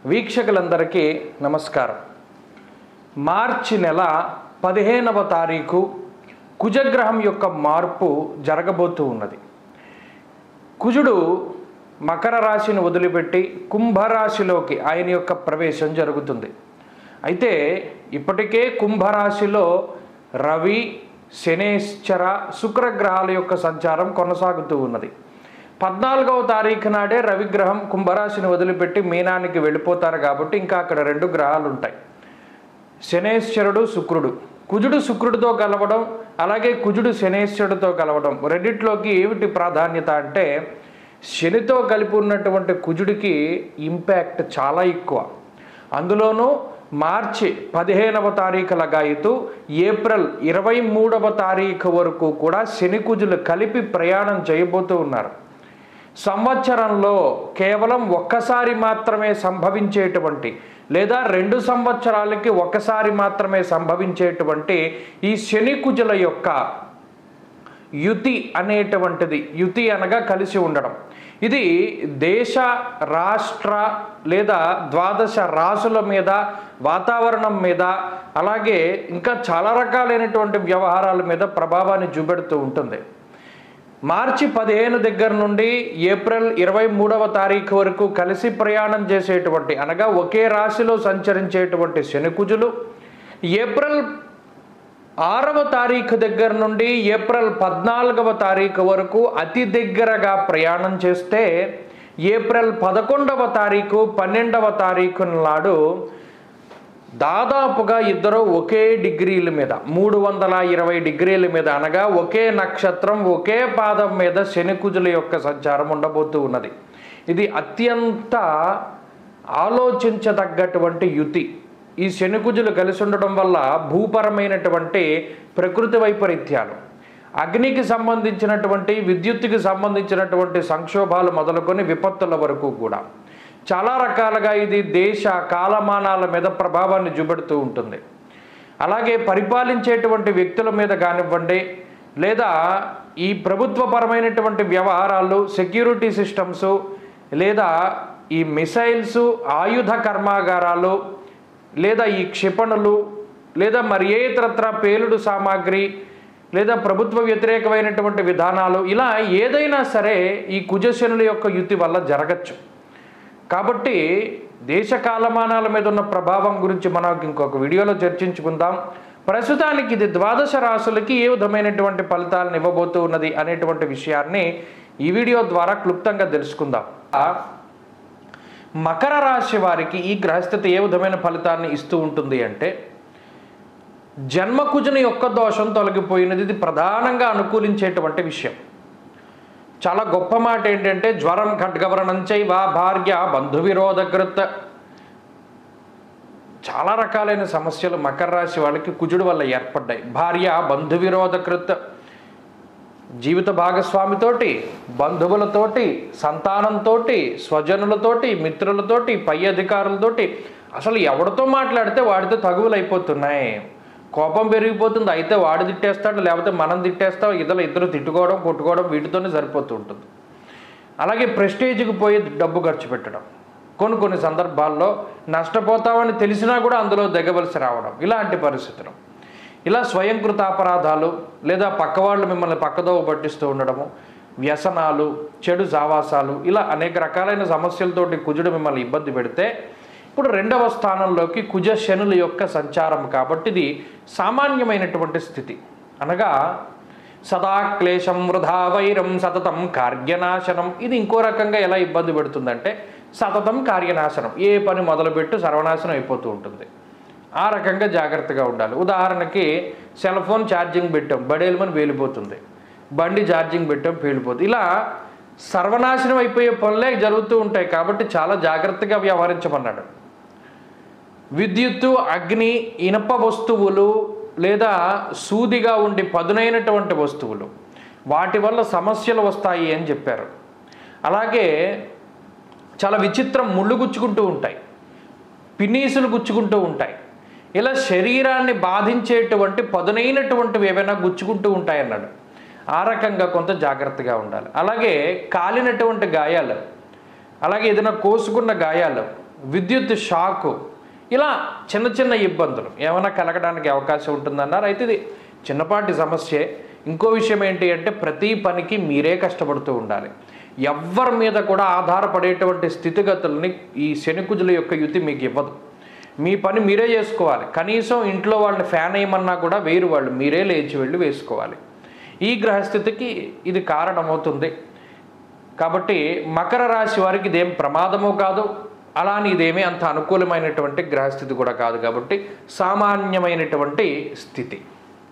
వీక్షకులందరికీ నమస్కారం. మార్చి నెల 15వ తారీఖు కుజగ్రహం యొక్క మార్పు జరగబోతూ ఉన్నది. కుజుడు మకర రాశిని వదిలిపెట్టి కుంభరాశిలోకి ఆయన యొక్క ప్రవేశం జరుగుతుంది. అయితే ఇప్పటికే కుంభరాశిలో రవి, శనేశ్చర, శుక్రగ్రహాల యొక్క సంచారం కొనసాగుతూ ఉన్నది. 14వ తారీఖు నాడే రవిగ్రహం కుంభరాశిని వదిలిపెట్టి మీనానికి వెళ్ళిపోతారు కాబట్టి ఇంకా అక్కడ 2 గ్రహాలు ఉంటాయి, శనేశ్వరుడు, శుక్రుడు. కుజుడు శుక్రుడితో కలవడం, అలాగే కుజుడు శనేశ్వరుడితో కలవడం, రెండిట్లోకి ఏమిటి ప్రాధాన్యత అంటే శనితో కలిపి ఉన్నటువంటి కుజుడికి ఇంపాక్ట్ చాలా ఎక్కువ. అందులోనూ మార్చి 15వ తారీఖు లగాయితూ ఏప్రిల్ 23వ తారీఖు వరకు కూడా శని కుజులు కలిపి ప్రయాణం చేయబోతూ ఉన్నారు. సంవత్సరంలో కేవలం ఒక్కసారి మాత్రమే సంభవించేటువంటి లేదా 2 సంవత్సరాలకి ఒకసారి మాత్రమే సంభవించేటువంటి ఈ శని కుజుల యొక్క యుతి అనేటువంటిది, యుతి అనగా కలిసి ఉండడం, ఇది దేశ, రాష్ట్ర లేదా 12 రాశుల మీద, వాతావరణం మీద, అలాగే ఇంకా చాలా రకాలైనటువంటి వ్యవహారాల మీద ప్రభావాన్ని చూపెడుతూ ఉంటుంది. మార్చి 15 దగ్గర నుండి ఏప్రిల్ 23వ తారీఖు వరకు కలిసి ప్రయాణం చేసేటువంటి, అనగా ఒకే రాశిలో సంచరించేటువంటి శని కుజులు ఏప్రిల్ 6వ తారీఖు దగ్గర నుండి ఏప్రిల్ 14వ తారీఖు వరకు అతి దగ్గరగా ప్రయాణం చేస్తే ఏప్రిల్ 11వ తారీఖు 12వ తారీఖు నాడు దాదాపుగా ఇద్దరు ఒకే డిగ్రీల మీద 320 డిగ్రీల మీద, అనగా ఒకే నక్షత్రం, ఒకే పాదం మీద శని కుజుల యొక్క సంచారం ఉండబోతూ ఉన్నది. ఇది అత్యంత ఆలోచించదగ్గటువంటి యుతి. ఈ శని కుజులు కలిసి ఉండడం వల్ల భూపరమైనటువంటి ప్రకృతి వైపరీత్యాలు, అగ్నికి సంబంధించినటువంటి, విద్యుత్తుకి సంబంధించినటువంటి సంక్షోభాలు మొదలుకొని విపత్తుల వరకు కూడా చాలా రకాలుగా ఇది దేశ కాలమానాల మీద ప్రభావాన్ని చూపెడుతూ ఉంటుంది. అలాగే పరిపాలించేటువంటి వ్యక్తుల మీద కానివ్వండి, లేదా ఈ ప్రభుత్వపరమైనటువంటి వ్యవహారాలు, సెక్యూరిటీ సిస్టమ్సు, లేదా ఈ మిసైల్స్, ఆయుధ కర్మాగారాలు, లేదా ఈ క్షిపణులు, లేదా మరి ఏ ఇతరత్ర పేలుడు సామాగ్రి, లేదా ప్రభుత్వ వ్యతిరేకమైనటువంటి విధానాలు, ఇలా ఏదైనా సరే ఈ కుజశనుల యొక్క యుతి వల్ల జరగచ్చు. కాబట్టి దేశ కాలమానాల మీద ఉన్న ప్రభావం గురించి మనం ఇంకొక వీడియోలో చర్చించుకుందాం. ప్రస్తుతానికి ఇది 12 రాశులకి ఏ విధమైనటువంటి ఫలితాలను ఇవ్వబోతూ ఉన్నది అనేటువంటి విషయాన్ని ఈ వీడియో ద్వారా క్లుప్తంగా తెలుసుకుందాం. మకర రాశి వారికి ఈ గ్రహస్థితి ఏ విధమైన ఫలితాన్ని ఇస్తూ ఉంటుంది అంటే, జన్మకుజుని యొక్క దోషం తొలగిపోయినది. ఇది ప్రధానంగా అనుకూలించేటువంటి విషయం. చాలా గొప్ప మాట ఏంటంటే, జ్వరం ఖడ్గవరణంచైవ భార్య బంధు విరోధకృత్. చాలా రకాలైన సమస్యలు మకర రాశి వాళ్ళకి కుజుడు వల్ల ఏర్పడ్డాయి. భార్య బంధు విరోధకృత్, జీవిత భాగస్వామితోటి, బంధువులతోటి, సంతానంతో, స్వజనులతోటి, మిత్రులతోటి, పై అధికారులతోటి, అసలు ఎవరితో మాట్లాడితే వాడితో తగువులు అయిపోతున్నాయి. కోపం పెరిగిపోతుంది. అయితే వాడు తిట్టేస్తాడు, లేకపోతే మనం తిట్టేస్తాం, ఇద్దరు తిట్టుకోవడం, కొట్టుకోవడం, వీటితోనే సరిపోతూ ఉంటుంది. అలాగే ప్రెస్టేజ్కి పోయి డబ్బు ఖర్చు పెట్టడం, కొన్ని సందర్భాల్లో నష్టపోతామని తెలిసినా కూడా అందులో దిగవలసి రావడం, ఇలాంటి పరిస్థితులు. ఇలా స్వయంకృత అపరాధాలు, లేదా పక్కవాళ్ళు మిమ్మల్ని పక్కదోవ పట్టిస్తూ ఉండడము, వ్యసనాలు, చెడు సావాసాలు, ఇలా అనేక రకాలైన సమస్యలతోటి కుజుడు మిమ్మల్ని ఇబ్బంది పెడితే, ఇప్పుడు 2వ స్థానంలోకి కుజ శనుల యొక్క సంచారం కాబట్టి ఇది సామాన్యమైనటువంటి స్థితి. అనగా సదా క్లేశం వృధా వైరం సతతం కార్యనాశనం. ఇది ఇంకో రకంగా ఎలా ఇబ్బంది పెడుతుందంటే, సతతం కార్యనాశనం, ఏ పని మొదలుపెట్టు సర్వనాశనం అయిపోతూ ఉంటుంది. ఆ రకంగా జాగ్రత్తగా ఉండాలి. ఉదాహరణకి సెల్ ఫోన్ ఛార్జింగ్ పెట్టాం, బడేలుమని పేలిపోతుంది, బండి ఛార్జింగ్ పెట్టాం, పేలిపోతుంది. ఇలా సర్వనాశనం అయిపోయే పనులే జరుగుతూ ఉంటాయి. కాబట్టి చాలా జాగ్రత్తగా వ్యవహరించమన్నాడు. విద్యుత్తు, అగ్ని, ఇనప వస్తువులు, లేదా సూదిగా ఉండి పదునైనటువంటి వస్తువులు, వాటి వల్ల సమస్యలు వస్తాయి అని చెప్పారు. అలాగే చాలా విచిత్రం, ముళ్ళు గుచ్చుకుంటూ ఉంటాయి, పిన్నీసులు గుచ్చుకుంటూ ఉంటాయి. ఇలా శరీరాన్ని బాధించేటువంటి పదునైనటువంటివి ఏవైనా గుచ్చుకుంటూ ఉంటాయి అన్నాడు. ఆ రకంగా కొంత జాగ్రత్తగా ఉండాలి. అలాగే కాలినటువంటి గాయాలు, అలాగే ఏదైనా కోసుకున్న గాయాలు, విద్యుత్ షాకు, ఇలా చిన్న చిన్న ఇబ్బందులు ఏమైనా కలగడానికి అవకాశం ఉంటుందన్నారు. అయితే ఇది చిన్నపాటి సమస్యే. ఇంకో విషయం ఏంటి అంటే ప్రతి పనికి మీరే కష్టపడుతూ ఉండాలి. ఎవ్వరి మీద కూడా ఆధారపడేటువంటి స్థితిగతుల్ని ఈ శనికుజుల యొక్క యుతి మీకు ఇవ్వదు. మీ పని మీరే చేసుకోవాలి. కనీసం ఇంట్లో వాళ్ళని ఫ్యాన్ వేయమన్నా కూడా వేరు, వాళ్ళు మీరే లేచి వెళ్ళి వేసుకోవాలి. ఈ గ్రహస్థితికి ఇది కారణమవుతుంది. కాబట్టి మకర రాశి వారికి ఇదేం ప్రమాదము కాదు, అలాని ఇదేమీ అంత అనుకూలమైనటువంటి గ్రహస్థితి కూడా కాదు. కాబట్టి సామాన్యమైనటువంటి స్థితి.